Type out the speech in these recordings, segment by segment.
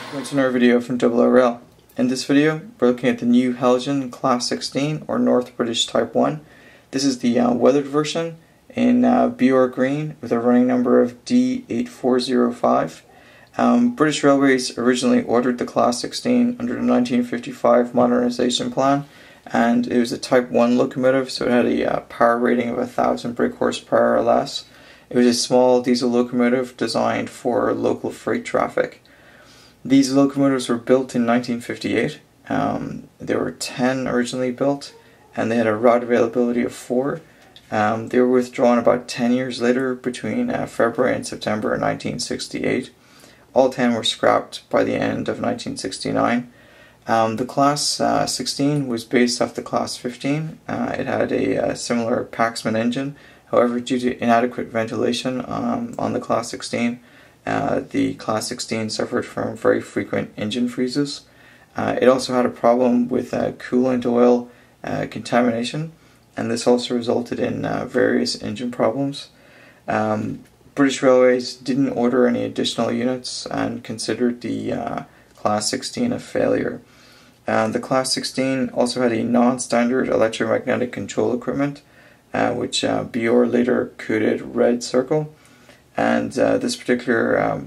Welcome to another video from oorail. In this video, we're looking at the new Heljan Class 16 or North British Type 1. This is the weathered version in BR green with a running number of D8405. British Railways originally ordered the Class 16 under the 1955 modernisation plan, and it was a Type 1 locomotive, so it had a power rating of 1000 brake horsepower or less. It was a small diesel locomotive designed for local freight traffic. These locomotives were built in 1958. There were 10 originally built, and they had a rod availability of 4. They were withdrawn about 10 years later between February and September 1968. All 10 were scrapped by the end of 1969. The Class 16 was based off the Class 15. It had a similar Paxman engine. However, due to inadequate ventilation on the Class 16, the Class 16 suffered from very frequent engine freezes. It also had a problem with coolant oil contamination, and this also resulted in various engine problems. British Railways didn't order any additional units and considered the Class 16 a failure. The Class 16 also had a non-standard electromagnetic control equipment, which BR later coded Red Circle. And this particular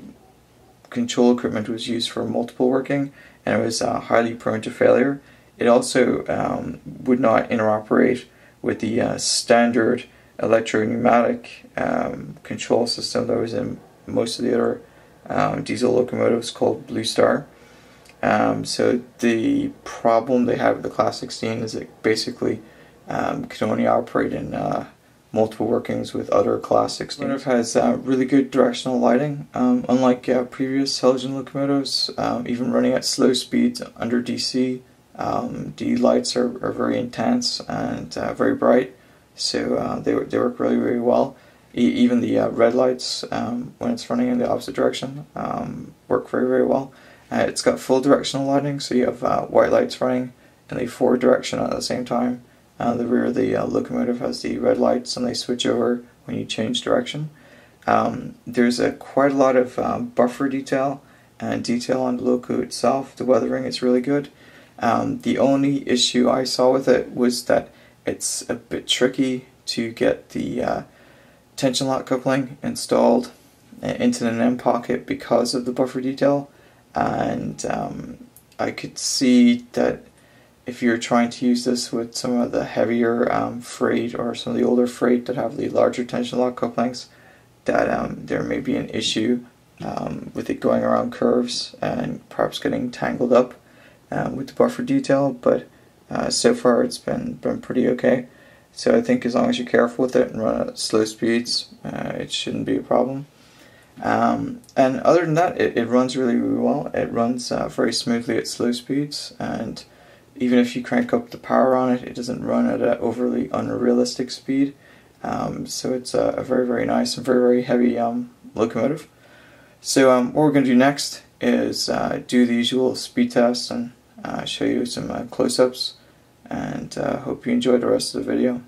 control equipment was used for multiple working, and it was highly prone to failure. It also would not interoperate with the standard electro-pneumatic control system that was in most of the other diesel locomotives called Blue Star. So the problem they have with the Class 16 is it basically can only operate in multiple workings with other Class 16. It has really good directional lighting. Unlike previous Heljan locomotives, even running at slow speeds under DC, the lights are very intense and very bright, so they work really, really well. Even the red lights, when it's running in the opposite direction, work very, very well. It's got full directional lighting, so you have white lights running in the forward direction at the same time. The rear of the locomotive has the red lights, and they switch over when you change direction. There's quite a lot of buffer detail and detail on the loco itself. The weathering is really good. The only issue I saw with it was that it's a bit tricky to get the tension lock coupling installed into the NEM pocket because of the buffer detail, and I could see that if you're trying to use this with some of the heavier freight or some of the older freight that have the larger tension lock couplings, that there may be an issue with it going around curves and perhaps getting tangled up with the buffer detail, but so far it's been pretty okay. So I think as long as you're careful with it and run at slow speeds, it shouldn't be a problem. And other than that, it runs really, really well. It runs very smoothly at slow speeds, and even if you crank up the power on it, it doesn't run at an overly unrealistic speed. So it's a very, very nice and very, very heavy locomotive. So what we're going to do next is do the usual speed test and show you some close-ups, and hope you enjoy the rest of the video.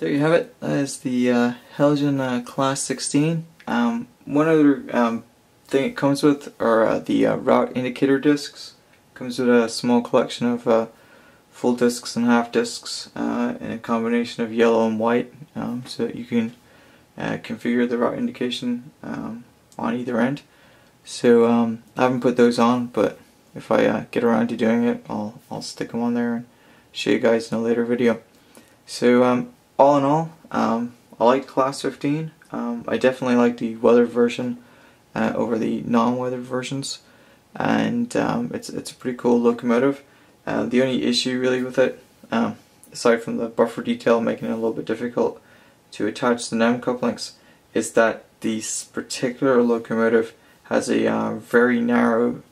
There you have it. That is the Heljan Class 16. One other thing it comes with are the route indicator discs. Comes with a small collection of full discs and half discs in a combination of yellow and white, so that you can configure the route indication on either end. So I haven't put those on, but if I get around to doing it, I'll stick them on there and show you guys in a later video. So all in all, I like Class 15. I definitely like the weathered version over the non-weathered versions, and it's a pretty cool locomotive. The only issue really with it, aside from the buffer detail making it a little bit difficult to attach the NEM couplings, is that this particular locomotive has a very narrow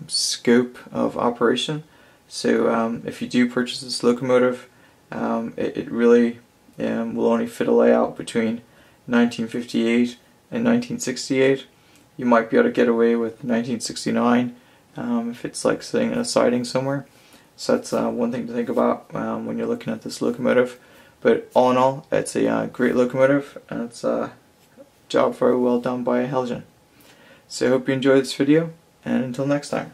scope of operation. So if you do purchase this locomotive, it really will only fit a layout between 1958 and 1968. You might be able to get away with 1969 if it's like sitting in a siding somewhere. So that's one thing to think about when you're looking at this locomotive. But all in all, it's a great locomotive, and it's a job very well done by Heljan. So I hope you enjoyed this video, and until next time.